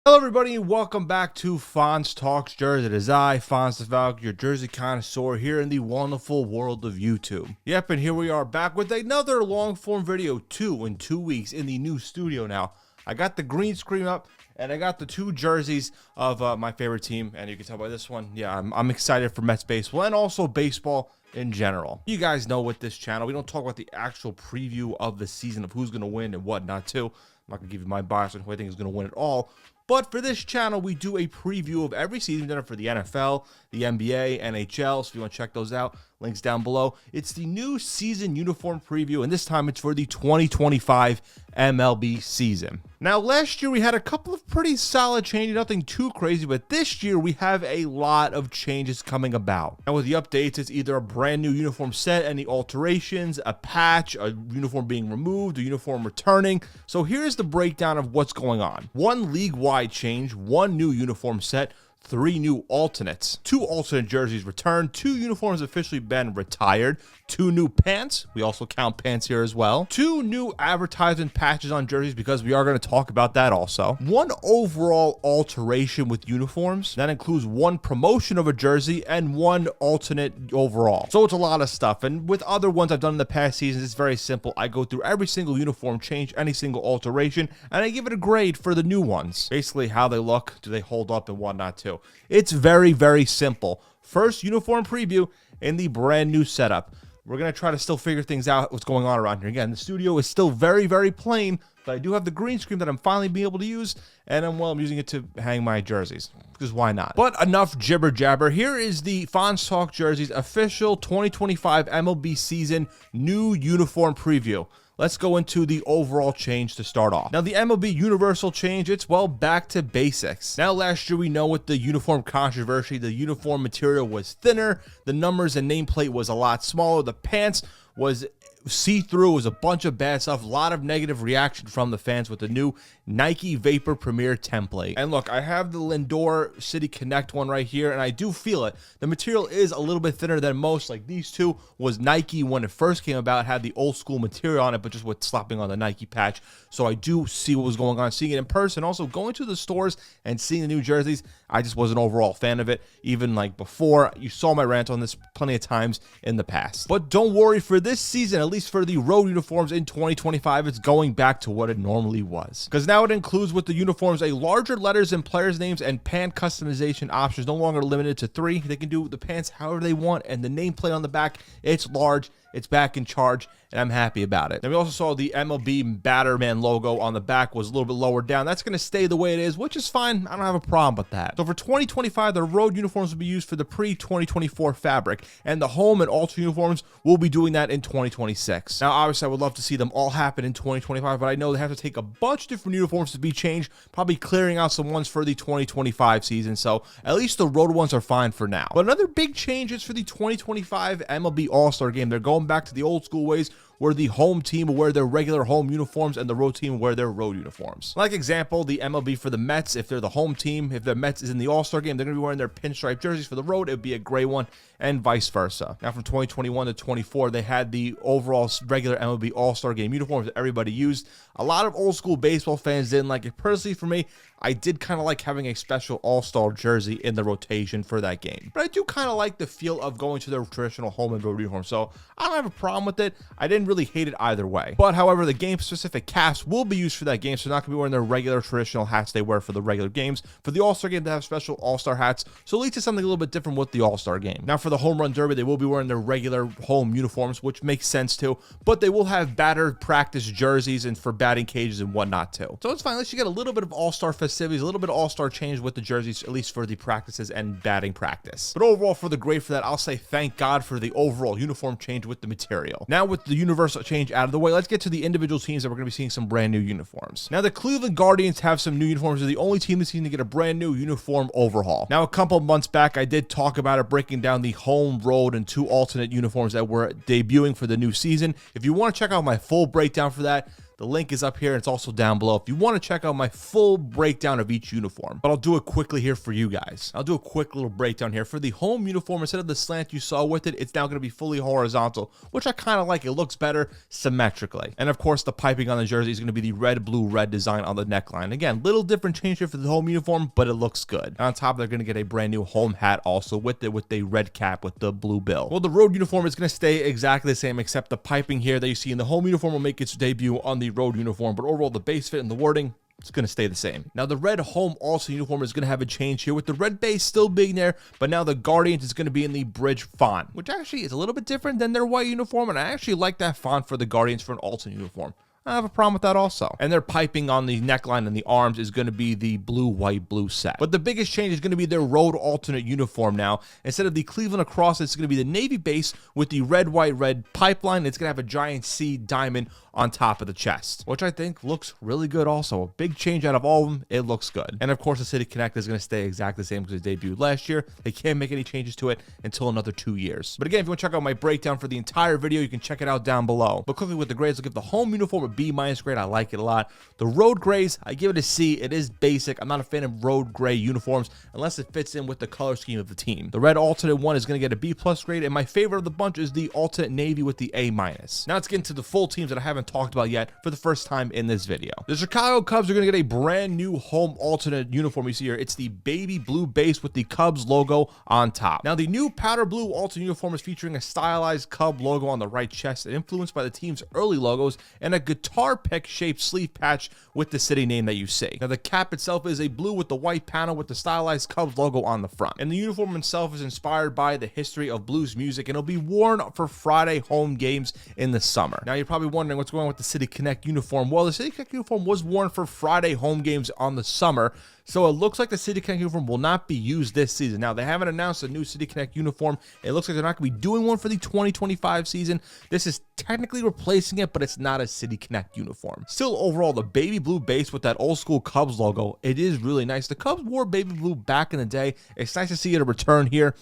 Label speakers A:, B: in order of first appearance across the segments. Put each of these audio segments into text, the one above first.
A: Hello everybody and welcome back to Fonz Talks Jersey. It is I, Fonz the Falcon, your Jersey connoisseur here in the wonderful world of YouTube. Yep, and here we are back with another long form video, 2 in 2 weeks in the new studio now. I got the green screen up and I got the 2 jerseys of my favorite team, and you can tell by this one, yeah, I'm excited for Mets baseball and also baseball in general. You guys know with this channel, we don't talk about the actual preview of the season of who's going to win and whatnot too. I'm not going to give you my bias on who I think is going to win it all. But for this channel, we do a preview of every season. We've done it for the NFL, the NBA, NHL. So if you want to check those out, links down below. It's the new season uniform preview, and this time it's for the 2025 MLB season. Now, last year we had a couple of pretty solid changes, nothing too crazy, but this year we have a lot of changes coming about. And with the updates, it's either a brand new uniform set, any alterations, a patch, a uniform being removed, a uniform returning. So here's the breakdown of what's going on. 1 league-wide change, 1 new uniform set, 3 new alternates, 2 alternate jerseys returned, 2 uniforms officially been retired, 2 new pants, we also count pants here as well, 2 new advertisement patches on jerseys because we are going to talk about that also, 1 overall alteration with uniforms, that includes 1 promotion of a jersey and 1 alternate overall. So it's a lot of stuff, and with other ones I've done in the past seasons, it's very simple. I go through every single uniform change, any single alteration, and I give it a grade for the new ones. Basically how they look, do they hold up and whatnot too. It's very, very simple. First uniform preview in the brand new setup. We're going to try to still figure things out, what's going on around here. Again, the studio is still very, very plain, but I do have the green screen that I'm finally being able to use, and I'm using it to hang my jerseys, because why not? But enough jibber jabber. Here is the Fonz Talk Jerseys official 2025 MLB season new uniform preview. Let's go into the overall change to start off. Now, the MLB universal change, it's well back to basics. Now, last year, we know with the uniform controversy, the uniform material was thinner, the numbers and nameplate was a lot smaller, the pants was see-through, was a bunch of bad stuff, a lot of negative reaction from the fans with the new Nike Vapor Premier template. And look, I have the Lindor City Connect one right here, and I do feel it. The material is a little bit thinner than most. Like these two was Nike when it first came about, had the old school material on it, but just with slapping on the Nike patch. So I do see what was going on, seeing it in person. Also, going to the stores and seeing the new jerseys, I just wasn't overall fan of it, even like before. You saw my rant on this plenty of times in the past. But don't worry, for this season, at least for the road uniforms in 2025, it's going back to what it normally was. Because now it includes with the uniforms a larger letters and players' names and pant customization options, no longer limited to 3. They can do the pants however they want, and the nameplate on the back, it's large. It's back in charge, and I'm happy about it. Then we also saw the MLB Batterman logo on the back was a little bit lower down. That's going to stay the way it is, which is fine. I don't have a problem with that. So for 2025, the road uniforms will be used for the pre-2024 fabric, and the home and alter uniforms will be doing that in 2026. Now, obviously, I would love to see them all happen in 2025, but I know they have to take a bunch of different uniforms to be changed, probably clearing out some ones for the 2025 season, so at least the road ones are fine for now. But another big change is for the 2025 MLB All-Star Game. They're going back to the old school ways where the home team will wear their regular home uniforms and the road team will wear their road uniforms. Like example, the MLB for the Mets, if they're the home team, if the Mets is in the All-Star Game, they're going to be wearing their pinstripe jerseys. For the road, it would be a gray one, and vice versa. Now from 2021 to 24, they had the overall regular MLB All-Star Game uniforms that everybody used. A lot of old school baseball fans didn't like it. Personally, for me, I did kind of like having a special all-star jersey in the rotation for that game. But I do kind of like the feel of going to their traditional home and road uniform, so I don't have a problem with it. I didn't really hate it either way. But however, the game-specific caps will be used for that game, so they're not going to be wearing their regular traditional hats they wear for the regular games. For the All-Star Game, they have special all-star hats, so at least it's something a little bit different with the All-Star Game. Now for the Home Run Derby, they will be wearing their regular home uniforms, which makes sense too, but they will have battered practice jerseys and for batting cages and whatnot too. So it's fine, at least you get a little bit of all-star festivities, a little bit of all-star change with the jerseys, at least for the practices and batting practice. But overall, for the grade for that, I'll say thank God for the overall uniform change with the material. Now with the universal change out of the way, let's get to the individual teams that we're going to be seeing some brand new uniforms. Now the Cleveland Guardians have some new uniforms. They're the only team this season to get a brand new uniform overhaul. Now a couple months back, I did talk about it, breaking down the home, road, and 2 alternate uniforms that were debuting for the new season. If you want to check out my full breakdown for that, The link is up here, and it's also down below if you want to check out my full breakdown of each uniform. But I'll do it quickly here for you guys. I'll do a quick little breakdown here. For the home uniform, instead of the slant you saw with it, it's now going to be fully horizontal, which I kind of like. It looks better symmetrically. And of course, the piping on the jersey is going to be the red, blue, red design on the neckline. Again, little different change here for the home uniform, but it looks good. And on top, they're going to get a brand new home hat also with it, with a red cap with the blue bill. Well, the road uniform is going to stay exactly the same, except the piping here that you see in the home uniform will make its debut on the road uniform, but overall the base fit and the wording, it's going to stay the same. Now, the red home also uniform is going to have a change here with the red base still being there, but now the Guardians is going to be in the bridge font, which actually is a little bit different than their white uniform, and I actually like that font for the Guardians for an alternate uniform. I have a problem with that also. And their piping on the neckline and the arms is going to be the blue, white, blue set. But the biggest change is going to be their road alternate uniform now. Instead of the Cleveland across, it's going to be the navy base with the red, white, red pipeline. It's going to have a giant C diamond on top of the chest, which I think looks really good also. A big change out of all of them. It looks good. And of course, the City Connect is going to stay exactly the same because it debuted last year. They can't make any changes to it until another 2 years. But again, if you want to check out my breakdown for the entire video, you can check it out down below. But quickly with the grades, I'll give the home uniform a B- grade. I like it a lot. The road grays, I give it a C. It is basic. I'm not a fan of road gray uniforms unless it fits in with the color scheme of the team. The red alternate one is going to get a B+ grade, and my favorite of the bunch is the alternate navy with the A-. Now let's get into the full teams that I haven't talked about yet for the first time in this video. The Chicago Cubs are going to get a brand new home alternate uniform. You see here, it's the baby blue base with the Cubs logo on top. Now, the new powder blue alternate uniform is featuring a stylized Cub logo on the right chest, influenced by the team's early logos, and a guitar pick shaped sleeve patch with the city name that you see. Now, the cap itself is a blue with the white panel with the stylized Cubs logo on the front. And the uniform itself is inspired by the history of blues music, and it'll be worn for Friday home games in the summer. Now, you're probably wondering what's going on with the City Connect uniform. Well, the City Connect uniform was worn for Friday home games on the summer, so it looks like the City Connect uniform will not be used this season. Now, they haven't announced a new City Connect uniform. It looks like they're not going to be doing one for the 2025 season. This is technically replacing it, but it's not a City Connect uniform. Still, overall, the baby blue base with that old school Cubs logo, it is really nice. The Cubs wore baby blue back in the day. It's nice to see it return here.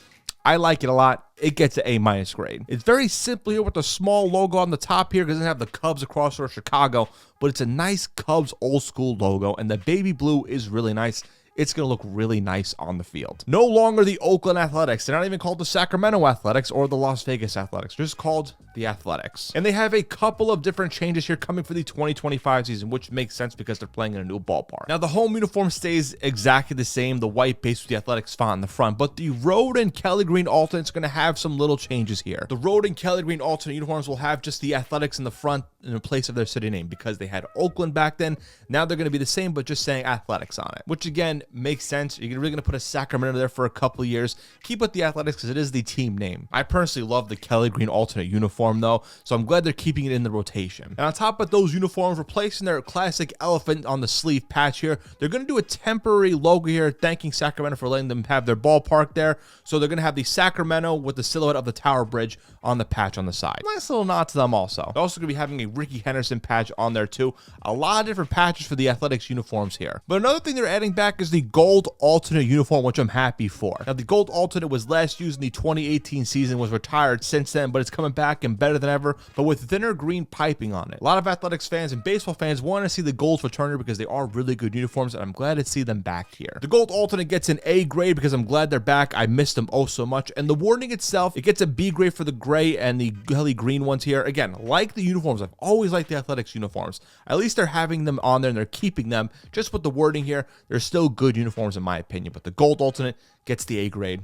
A: I like it a lot. It gets an A- grade. It's very simple here with the small logo on the top here. It doesn't have the Cubs across or Chicago, but it's a nice Cubs old school logo, and the baby blue is really nice. It's going to look really nice on the field. No longer the Oakland Athletics. They're not even called the Sacramento Athletics or the Las Vegas Athletics. They're just called the Athletics. And they have a couple of different changes here coming for the 2025 season, which makes sense because they're playing in a new ballpark. Now, the home uniform stays exactly the same, the white base with the Athletics font in the front, but the road and Kelly Green alternates are going to have some little changes here. The road and Kelly Green alternate uniforms will have just the Athletics in the front in place of their city name because they had Oakland back then. Now they're going to be the same, but just saying Athletics on it, which again makes sense. You're really going to put a Sacramento there for a couple of years. Keep with the Athletics because it is the team name. I personally love the Kelly Green alternate uniform though, so I'm glad they're keeping it in the rotation. And on top of those uniforms, replacing their classic elephant on the sleeve patch here, they're going to do a temporary logo here thanking Sacramento for letting them have their ballpark there. So they're going to have the Sacramento with the silhouette of the Tower Bridge on the patch on the side. Nice little nod to them also. They're also going to be having a Ricky Henderson patch on there too. A lot of different patches for the Athletics uniforms here. But another thing they're adding back is the gold alternate uniform, which I'm happy for. Now, the gold alternate was last used in the 2018 season, was retired since then, but it's coming back and better than ever, but with thinner green piping on it. A lot of Athletics fans and baseball fans want to see the golds return here because they are really good uniforms, and I'm glad to see them back here. The gold alternate gets an A grade because I'm glad they're back. I missed them oh so much. And the wording itself, it gets a B grade for the gray and the Kelly Green ones here. Again, like the uniforms, I've always liked the Athletics uniforms. At least they're having them on there and they're keeping them. Just with the wording here, they're still good uniforms in my opinion, but the gold alternate gets the A grade.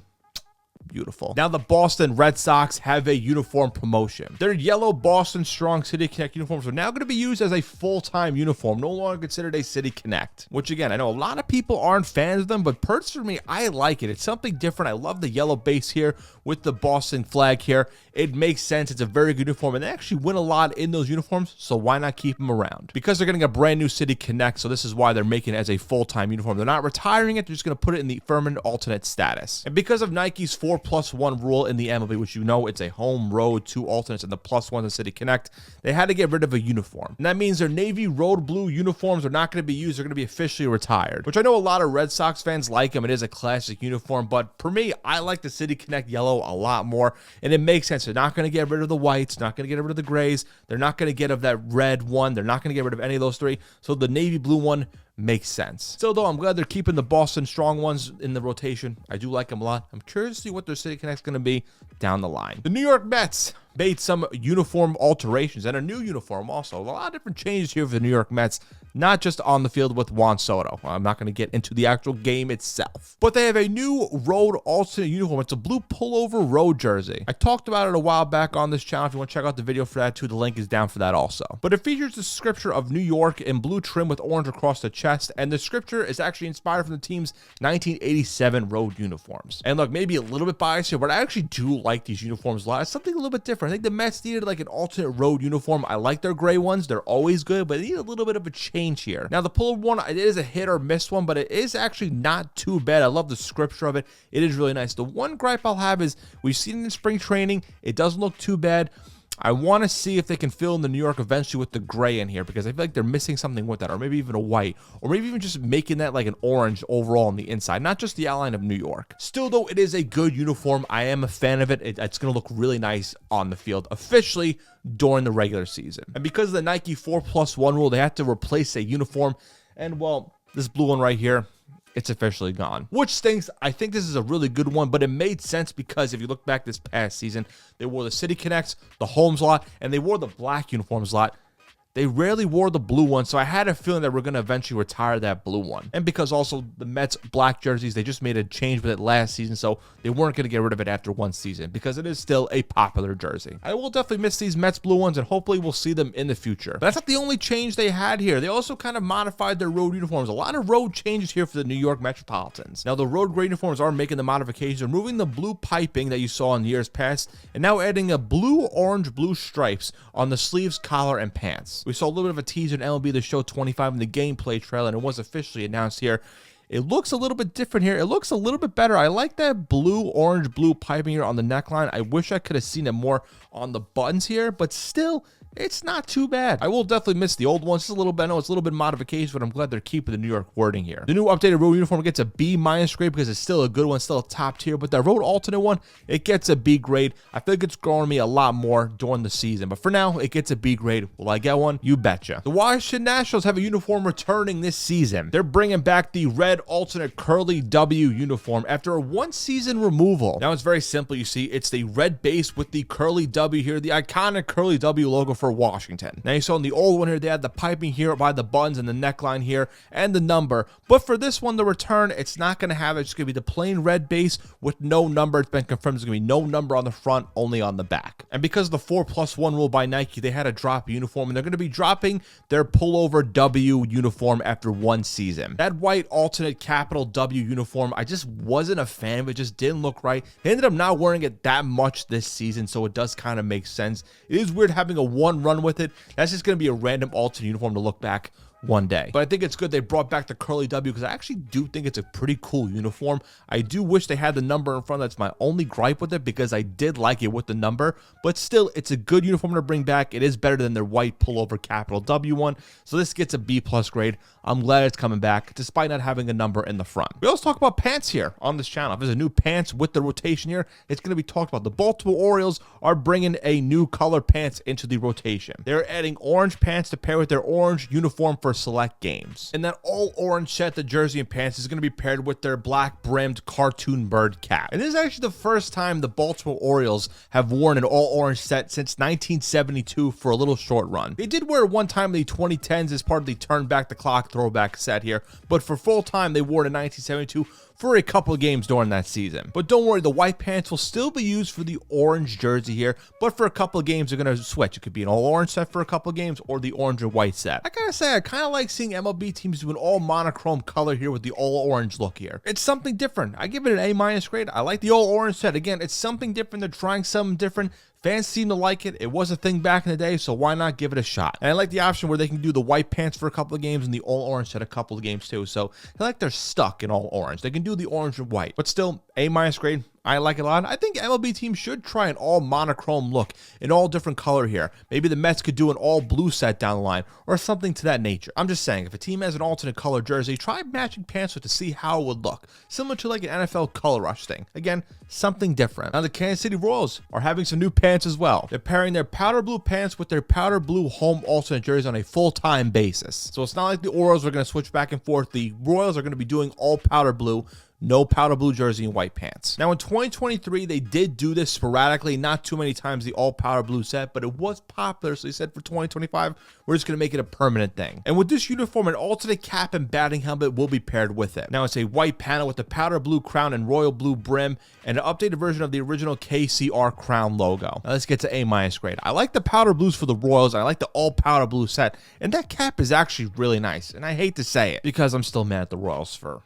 A: Beautiful. Now the Boston Red Sox have a uniform promotion. Their yellow Boston Strong City Connect uniforms are now going to be used as a full-time uniform, no longer considered a City Connect, which again, I know a lot of people aren't fans of them, but personally for me, I like it. It's something different. I love the yellow base here with the Boston flag here. It makes sense. It's a very good uniform, and they actually win a lot in those uniforms, so why not keep them around? Because they're getting a brand new City Connect, so this is why they're making it as a full-time uniform. They're not retiring it. They're just going to put it in the permanent alternate status. And because of Nike's 4 4+1 rule in the MLB, which you know it's a home, road, 2 alternates, and the +1 in City Connect. They had to get rid of a uniform. And that means their navy road blue uniforms are not going to be used. They're going to be officially retired, which I know a lot of Red Sox fans like them. It is a classic uniform, but for me, I like the City Connect yellow a lot more, and it makes sense. They're not going to get rid of the whites, not going to get rid of the grays. They're not going to get rid of that red one. They're not going to get rid of any of those three. So the navy blue one makes sense. Still, though, I'm glad they're keeping the Boston strong ones in the rotation. I do like them a lot. I'm curious to see what their City Connect's going to be down the line. The New York Mets made some uniform alterations and a new uniform also. A lot of different changes here for the New York Mets, not just on the field with Juan Soto. I'm not going to get into the actual game itself, but they have a new road alternate uniform. It's a blue pullover road jersey. I talked about it a while back on this channel. If you want to check out the video for that too, the link is down for that also. But it features the scripture of New York in blue trim with orange across the chest, and the scripture is actually inspired from the team's 1987 road uniforms. And look, maybe a little bit biased here, but I actually do like these uniforms a lot. It's something a little bit different. I think the Mets needed like an alternate road uniform. I like their gray ones. They're always good, but they need a little bit of a change here. Now, the pullover one, it is a hit or miss one, but it is actually not too bad. I love the scripture of it. It is really nice. The one gripe I'll have is we've seen it in spring training. It doesn't look too bad. I want to see if they can fill in the New York eventually with the gray in here, because I feel like they're missing something with that, or maybe even a white, or maybe even just making that like an orange overall on the inside, not just the outline of New York. Still, though, it is a good uniform. I am a fan of it. It's going to look really nice on the field officially during the regular season. And because of the Nike 4+1 rule, they had to replace a uniform, and well, this blue one right here, it's officially gone, which stinks. I think this is a really good one, but it made sense because if you look back this past season, they wore the City Connects, the Homes lot, and they wore the black uniforms lot. They rarely wore the blue one, so I had a feeling that we're going to eventually retire that blue one. And because also the Mets black jerseys, they just made a change with it last season, so they weren't going to get rid of it after one season because it is still a popular jersey. I will definitely miss these Mets blue ones, and hopefully we'll see them in the future. But that's not the only change they had here. They also kind of modified their road uniforms. A lot of road changes here for the New York Metropolitans. Now, the road gray uniforms are making the modifications, removing the blue piping that you saw in years past, and now adding a blue, orange, blue stripes on the sleeves, collar, and pants. We saw a little bit of a teaser in MLB The Show 25 in the gameplay trailer, and it was officially announced here. It looks a little bit different here. It looks a little bit better. I like that blue, orange, blue piping here on the neckline. I wish I could have seen it more on the buttons here, but still, it's not too bad. I will definitely miss the old ones just a little bit. I know it's a little bit modification, but I'm glad they're keeping the New York wording here. The new updated road uniform gets a B- grade because it's still a good one, still a top tier, but that road alternate one, it gets a B grade. I feel like it's growing me a lot more during the season, but for now, it gets a B grade. Will I get one? You betcha. The Washington Nationals have a uniform returning this season. They're bringing back the red alternate curly W uniform after a one-season removal. Now, it's very simple. You see, it's the red base with the curly W here, the iconic curly W logo for Washington. Now, you saw in the old one here, they had the piping here by the buttons and the neckline here and the number. But for this one, the return, it's not going to have it. It's going to be the plain red base with no number. It's been confirmed there's going to be no number on the front, only on the back. And because of the 4+1 rule by Nike, they had to drop a uniform, and they're going to be dropping their pullover W uniform after one season. That white alternate capital W uniform, I just wasn't a fan of it. Just didn't look right. They ended up not wearing it that much this season, so it does kind of make sense. It is weird having a one run with it. That's just going to be a random alternate uniform to look back one day. But I think it's good they brought back the curly W because I actually do think it's a pretty cool uniform. I do wish they had the number in front. That's my only gripe with it because I did like it with the number, but still, it's a good uniform to bring back. It is better than their white pullover capital W one, so this gets a B+ grade. I'm glad it's coming back despite not having a number in the front. We also talk about pants here on this channel. If there's a new pants with the rotation here, it's going to be talked about. The Baltimore Orioles are bringing a new color pants into the rotation. They're adding orange pants to pair with their orange uniform for select games. And that all orange set, the jersey and pants, is going to be paired with their black brimmed cartoon bird cap. And this is actually the first time the Baltimore Orioles have worn an all orange set since 1972 for a little short run. They did wear it one time in the 2010s as part of the turn back the clock throwback set here, but for full time they wore it in 1972 for a couple of games during that season. But don't worry, the white pants will still be used for the orange jersey here, but for a couple of games, they're going to switch. It could be an all orange set for a couple of games or the orange and white set. I gotta say, I kind of like seeing MLB teams do an all monochrome color here with the all orange look here. It's something different. I give it an A- grade. I like the all orange set. Again, it's something different. They're trying something different. Fans seem to like it. It was a thing back in the day, so why not give it a shot? And I like the option where they can do the white pants for a couple of games and the all orange set a couple of games too. So I like they're stuck in all orange. They can do the orange and white, but still A- grade. I like it a lot. I think MLB teams should try an all monochrome look, an all different color here. Maybe the Mets could do an all blue set down the line or something to that nature. I'm just saying, if a team has an alternate color jersey, try matching pants with to see how it would look. Similar to like an NFL color rush thing. Again, something different. Now the Kansas City Royals are having some new pants as well. They're pairing their powder blue pants with their powder blue home alternate jerseys on a full-time basis. So it's not like the Orioles are going to switch back and forth. The Royals are going to be doing all powder blue. No powder blue jersey and white pants. Now in 2023, they did do this sporadically, not too many times, the all powder blue set, but it was popular. So they said for 2025, we're just going to make it a permanent thing. And with this uniform, an alternate cap and batting helmet will be paired with it. Now it's a white panel with the powder blue crown and royal blue brim and an updated version of the original KCR crown logo. Now let's get to A- grade. I like the powder blues for the Royals. I like the all powder blue set. And that cap is actually really nice. And I hate to say it because I'm still mad at the Royals for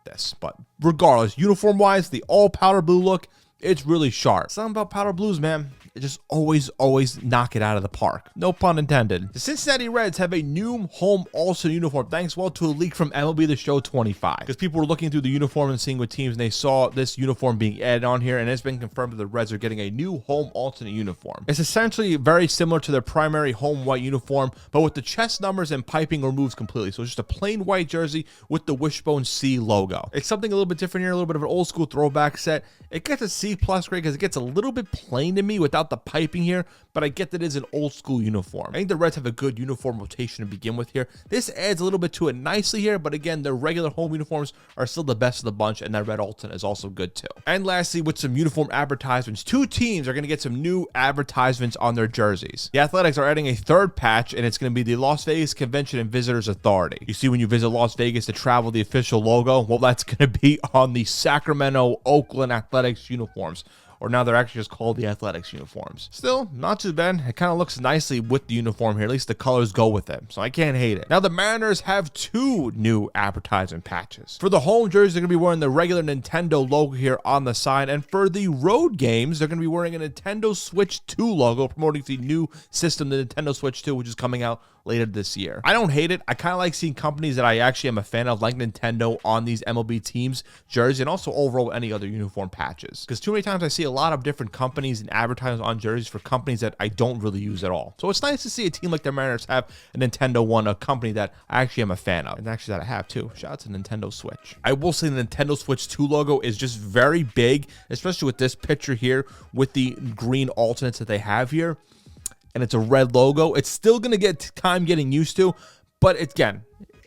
A: this, but regardless, uniform wise, the all powder blue look, it's really sharp. Something about powder blues, man, it just always knock it out of the park. No pun intended. The Cincinnati Reds have a new home alternate uniform, thanks well to a leak from MLB The Show 25. Because people were looking through the uniform and seeing what teams, and they saw this uniform being added on here, and it's been confirmed that the Reds are getting a new home alternate uniform. It's essentially very similar to their primary home white uniform, but with the chest numbers and piping removed completely. So it's just a plain white jersey with the Wishbone C logo. It's something a little bit different here, a little bit of an old school throwback set. It gets a C+ grade because it gets a little bit plain to me without the piping here, but I get that it is an old school uniform. I think the Reds have a good uniform rotation to begin with here. This adds a little bit to it nicely here, but again, their regular home uniforms are still the best of the bunch, and that red alternate is also good too. And lastly, with some uniform advertisements, two teams are going to get some new advertisements on their jerseys. The Athletics are adding a third patch, and it's going to be the Las Vegas Convention and Visitors Authority. You see when you visit Las Vegas to travel the official logo, well, that's going to be on the Sacramento Oakland Athletics uniforms. Or now they're actually just called the Athletics uniforms. Still, not too bad. It kind of looks nicely with the uniform here. At least the colors go with it, so I can't hate it. Now the Mariners have two new advertisement patches. For the home jerseys, they're going to be wearing the regular Nintendo logo here on the side. And for the road games, they're going to be wearing a Nintendo Switch 2 logo, promoting the new system, the Nintendo Switch 2, which is coming out later this year. I don't hate it. I kind of like seeing companies that I actually am a fan of, like Nintendo, on these MLB teams jerseys, and also overall any other uniform patches. Because too many times I see a lot of different companies and advertisements on jerseys for companies that I don't really use at all. So it's nice to see a team like the Mariners have a Nintendo one, a company that I actually am a fan of, and actually that I have too. Shout out to Nintendo Switch. I will say the Nintendo Switch 2 logo is just very big, especially with this picture here with the green alternates that they have here. And it's a red logo. It's still going to get time getting used to, but again,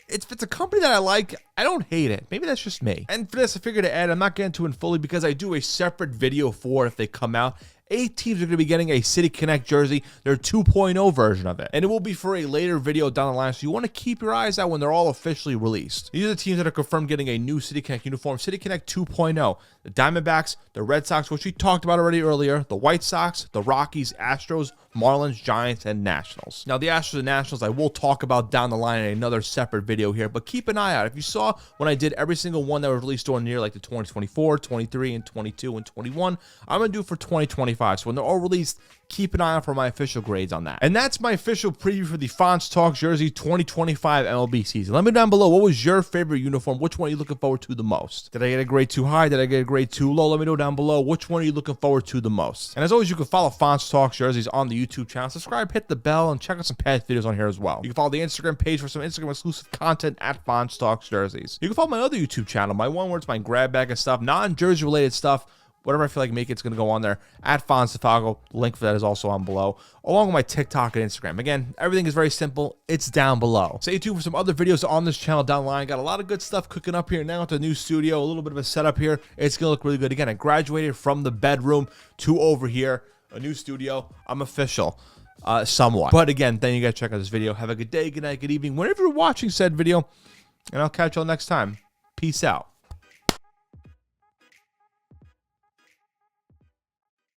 A: if it's a company that I like, I don't hate it. Maybe that's just me. And for this, I figured to add, I'm not getting to it fully because I do a separate video for it if they come out. 8 teams are going to be getting a City Connect jersey, their 2.0 version of it. And it will be for a later video down the line, so you want to keep your eyes out when they're all officially released. These are the teams that are confirmed getting a new City Connect uniform, City Connect 2.0. The Diamondbacks, the Red Sox, which we talked about already earlier, the White Sox, the Rockies, Astros, Marlins, Giants, and Nationals. Now, the Astros and Nationals I will talk about down the line in another separate video here, but keep an eye out. If you saw when I did every single one that was released during the year, like the 2024, 23, and 22, and 21, I'm going to do for 2025. So when they're all released, keep an eye out for my official grades on that. And that's my official preview for the Fonz Talk Jersey 2025 MLB season. Let me know down below, what was your favorite uniform? Which one are you looking forward to the most? Did I get a grade too high? Did I get a grade too low? Let me know down below, which one are you looking forward to the most? And as always, you can follow Fonz Talk Jerseys on the YouTube channel. Subscribe, hit the bell, and check out some past videos on here as well. You can follow the Instagram page for some Instagram exclusive content at Fonz Talk Jerseys. You can follow my other YouTube channel, my one where it's my grab bag of stuff, non-jersey related stuff. Whatever I feel like making, it's going to go on there at Fonz. Link for that is also on below, along with my TikTok and Instagram. Again, everything is very simple. It's down below. Stay tuned for some other videos on this channel down the line. Got a lot of good stuff cooking up here now with the new studio, a little bit of a setup here. It's going to look really good. Again, I graduated from the bedroom to over here, a new studio. I'm official. Somewhat. But again, then you got to check out this video. Have a good day, good night, good evening, whenever you're watching said video, and I'll catch y'all next time. Peace out.